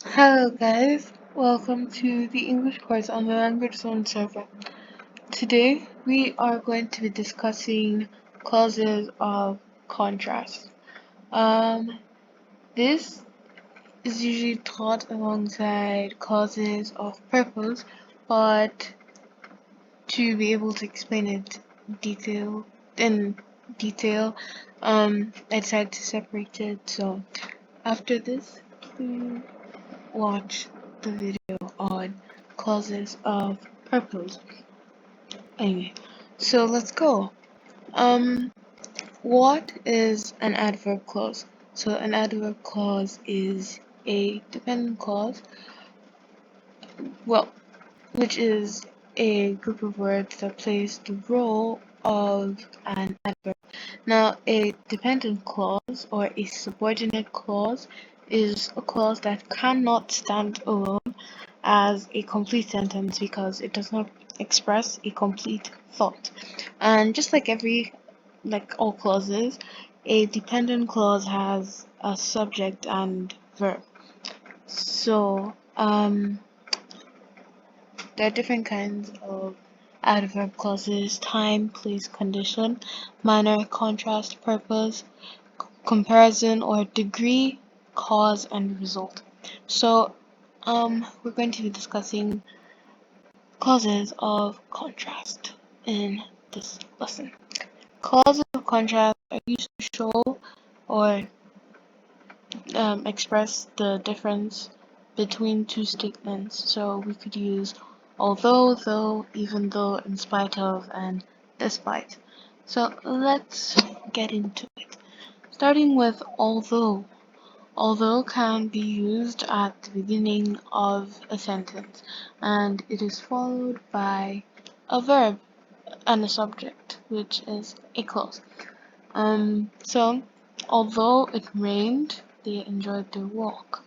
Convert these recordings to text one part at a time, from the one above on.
Hello guys, welcome to the English course on the Language Zone server. Today we are going to be discussing clauses of contrast. This is usually taught alongside clauses of purpose, but to be able to explain it in detail, I decided to separate it. So after this, please watch the video on clauses of purpose. Anyway, so let's go. Um, what is an adverb clause? So an adverb clause is a dependent clause, well, which is a group of words that plays the role of an adverb. Now, a dependent clause or a subordinate clause is a clause that cannot stand alone as a complete sentence because it does not express a complete thought. And just like all clauses, a dependent clause has a subject and verb. So, there are different kinds of adverb clauses: time, place, condition, manner, contrast, purpose, comparison or degree, cause, and result. So, we're going to be discussing clauses of contrast in this lesson. Clauses of contrast are used to show or express the difference between two statements. So we could use although, though, even though, in spite of, and despite. So let's get into it. Starting with although. Although can be used at the beginning of a sentence, and it is followed by a verb and a subject, which is a clause. So, although it rained, they enjoyed their walk.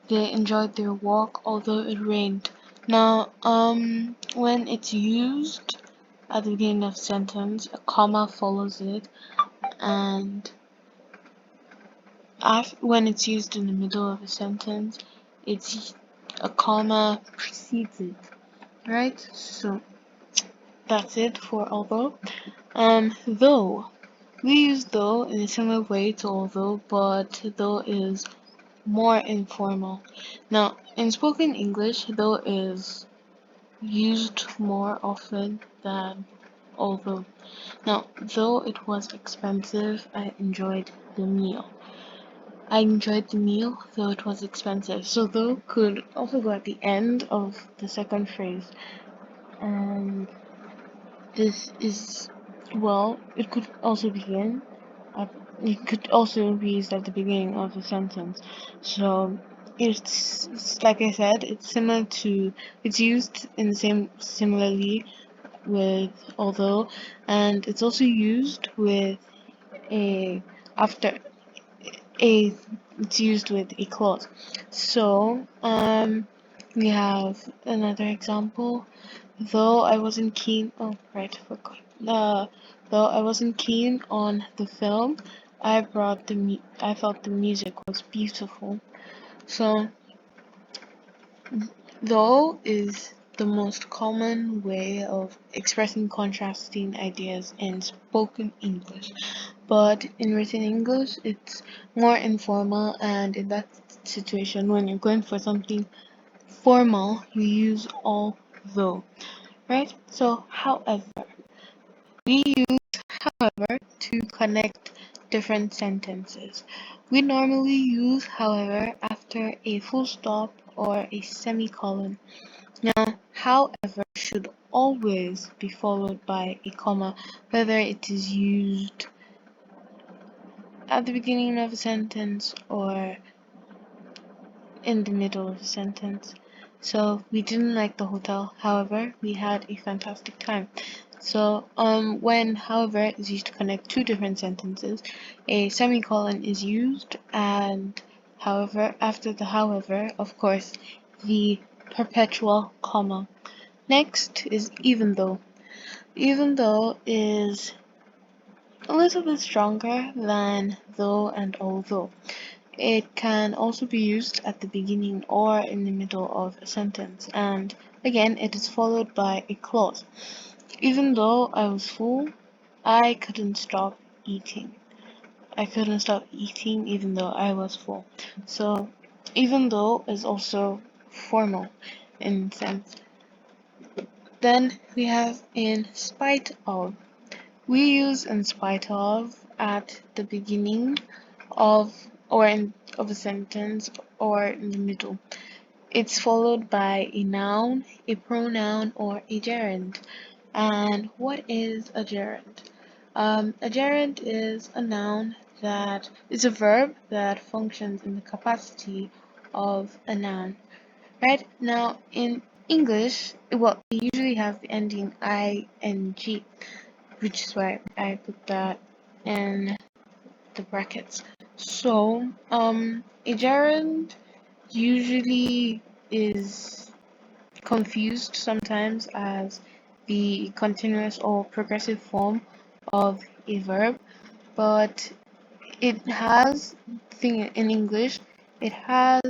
They enjoyed their walk, although it rained. Now, when it's used at the beginning of a sentence, a comma follows it, and when it's used in the middle of a sentence, it's a comma precedes it, right? So that's it for although. Though. We use though in a similar way to although, but though is more informal. Now, in spoken English, though is used more often than although. Now, though it was expensive, I enjoyed the meal. I enjoyed the meal, though it was expensive. So though could also go at the end of the second phrase. And this is, well, it could also begin at, it could also be used at the beginning of the sentence. So it's like I said, it's used in the similarly with although, and it's also used with a after a it's used with a clause. So we have another example. Though I wasn't keen forgot. Though I wasn't keen on the film, I thought the music was beautiful. So though is the most common way of expressing contrasting ideas in spoken English, but in written English it's more informal, and in that situation when you're going for something formal you use although, right? So however, we use however to connect different sentences. We normally use however after a full stop or a semicolon. Now, however should always be followed by a comma, whether it is used at the beginning of a sentence or in the middle of a sentence. So we didn't like the hotel, however, we had a fantastic time. So when however is used to connect two different sentences, a semicolon is used, and however, after the however, of course, the perpetual comma. Next is even though. Even though is a little bit stronger than though and although. It can also be used at the beginning or in the middle of a sentence, and again, it is followed by a clause. Even though I was full, I couldn't stop eating. I couldn't stop eating even though I was full. So, even though is also formal in sense. Then we have in spite of. We use in spite of at the beginning of of a sentence or in the middle. It's followed by a noun, a pronoun, or a gerund. And what is a gerund? A gerund is a noun that is a verb that functions in the capacity of a noun. Right? Now, in English, well, we usually have the ending ing, which is why I put that in the brackets. So, a gerund usually is confused sometimes as the continuous or progressive form of a verb, but it has thing in English, it has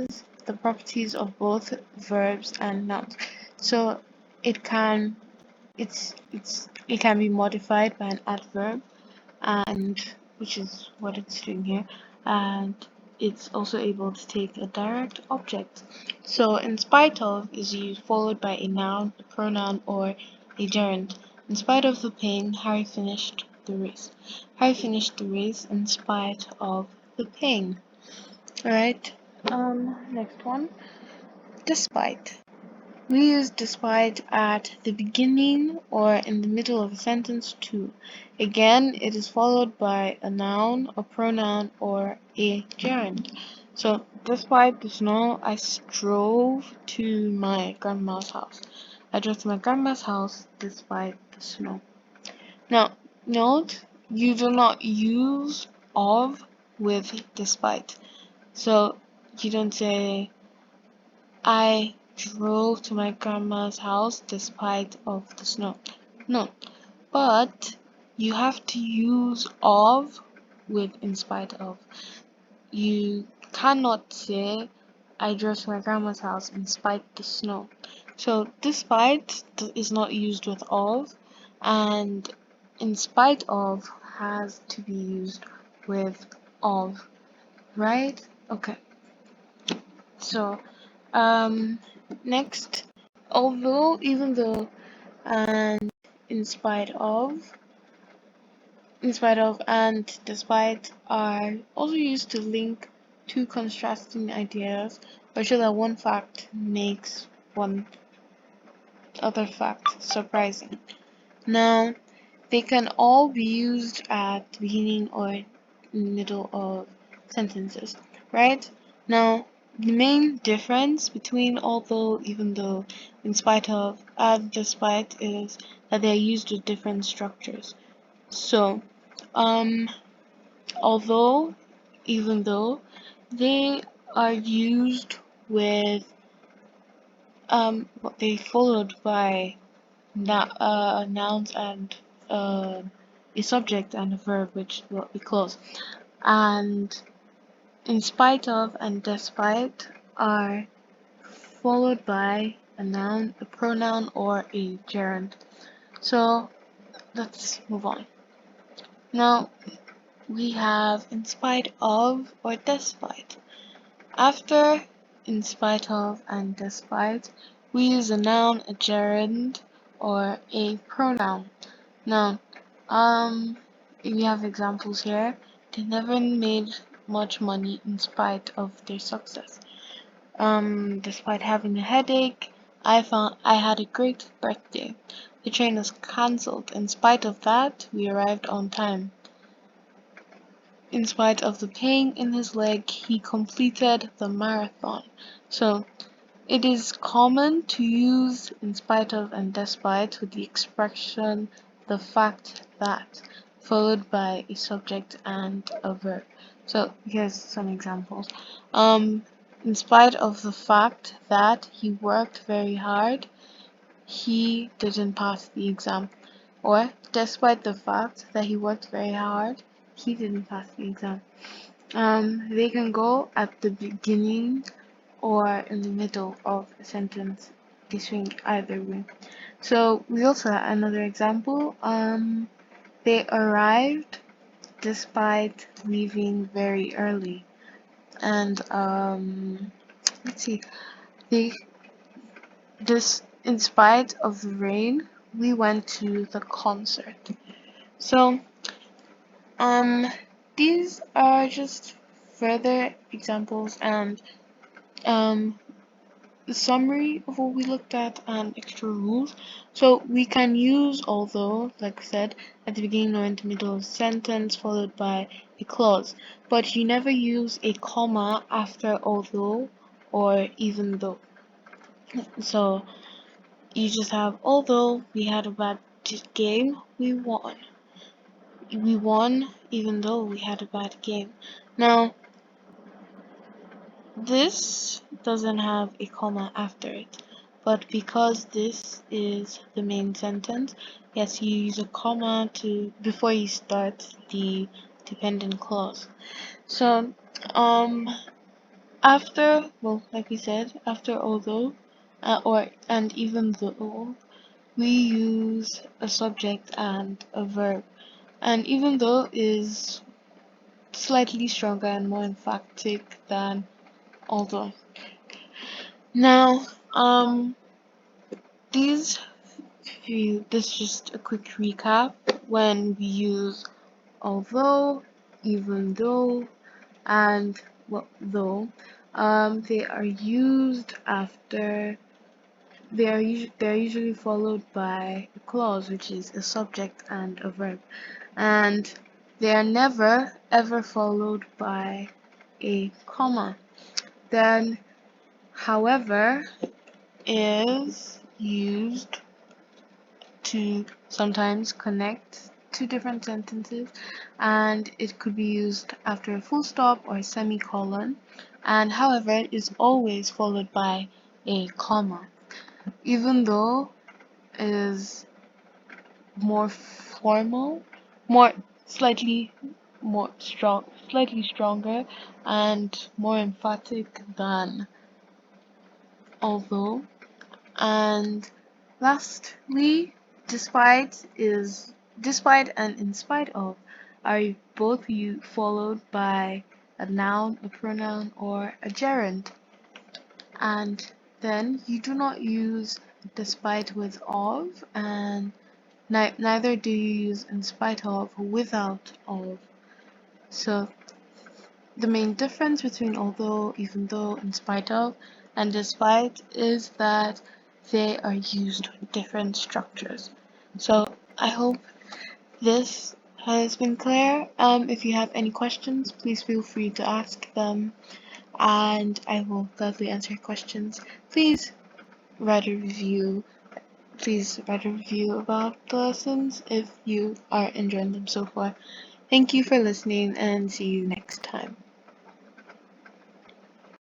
the properties of both verbs and nouns. So it can it can be modified by an adverb, and which is what it's doing here, and it's also able to take a direct object. So in spite of is used followed by a noun, a pronoun, or a gerund. In spite of the pain, Harry finished the race. Harry finished the race in spite of the pain. Alright, next one. Despite. We use despite at the beginning or in the middle of a sentence too. Again, it is followed by a noun, a pronoun, or a gerund. So, despite the snow, I drove to my grandma's house. I drove to my grandma's house despite the snow. Now, note, you do not use of with despite. So, you don't say, I drove to my grandma's house despite of the snow. No, but you have to use of with in spite of. You cannot say I drove to my grandma's house in spite the snow. So despite is not used with of, and in spite of has to be used with of, right? Okay. So next, even though, and in spite of, and despite are also used to link two contrasting ideas or show that one fact makes one other fact surprising. Now, they can all be used at the beginning or middle of sentences, right? Now, the main difference between although, even though, in spite of, and despite is that they are used with different structures. So, um, although, even though, they are used with they followed by nouns and a subject and a verb, which will be close. And in spite of and despite are followed by a noun, a pronoun, or a gerund. So let's move on. Now we have in spite of or despite. After in spite of and despite, we use a noun, a gerund, or a pronoun. Now, we have examples here. They never made much money in spite of their success. Despite having a headache, I had a great birthday. The train was cancelled. In spite of that, we arrived on time. In spite of the pain in his leg, he completed the marathon. So, it is common to use in spite of and despite with the expression the fact that, followed by a subject and a verb. So here's some examples. In spite of the fact that he worked very hard, he didn't pass the exam. Or despite the fact that he worked very hard, he didn't pass the exam. They can go at the beginning or in the middle of a sentence. They swing either way. So we also have another example. They arrived despite leaving very early. And let's see. They this in spite of the rain, we went to the concert. So um these are just further examples and um the summary of what we looked at and extra rules. So we can use although, like I said, at the beginning or in the middle of a sentence followed by a clause, but you never use a comma after although or even though. So you just have although we had a bad game, we won. We won even though we had a bad game. Now, this doesn't have a comma after it, but because this is the main sentence, yes, you use a comma before you start the dependent clause. So, well, like we said, after although, and even though, we use a subject and a verb. And even though is slightly stronger and more emphatic than although. Now, these this is just a quick recap when we use although, even though, and well, though. They are used after. They're usually followed by a clause, which is a subject and a verb, and they are never ever followed by a comma. Then, however, is used to sometimes connect two different sentences, and it could be used after a full stop or a semicolon, and however is always followed by a comma. Even though is more formal, more slightly slightly stronger and more emphatic than although. And lastly, despite and in spite of are both followed by a noun, a pronoun, or a gerund. And then you do not use despite with of, and neither do you use in spite of without of. So the main difference between although, even though, in spite of, and despite is that they are used with different structures. So I hope this has been clear. If you have any questions, please feel free to ask them, and I will gladly answer your questions. Write a review. Please write a review about the lessons if you are enjoying them so far. Thank you for listening, and see you next time.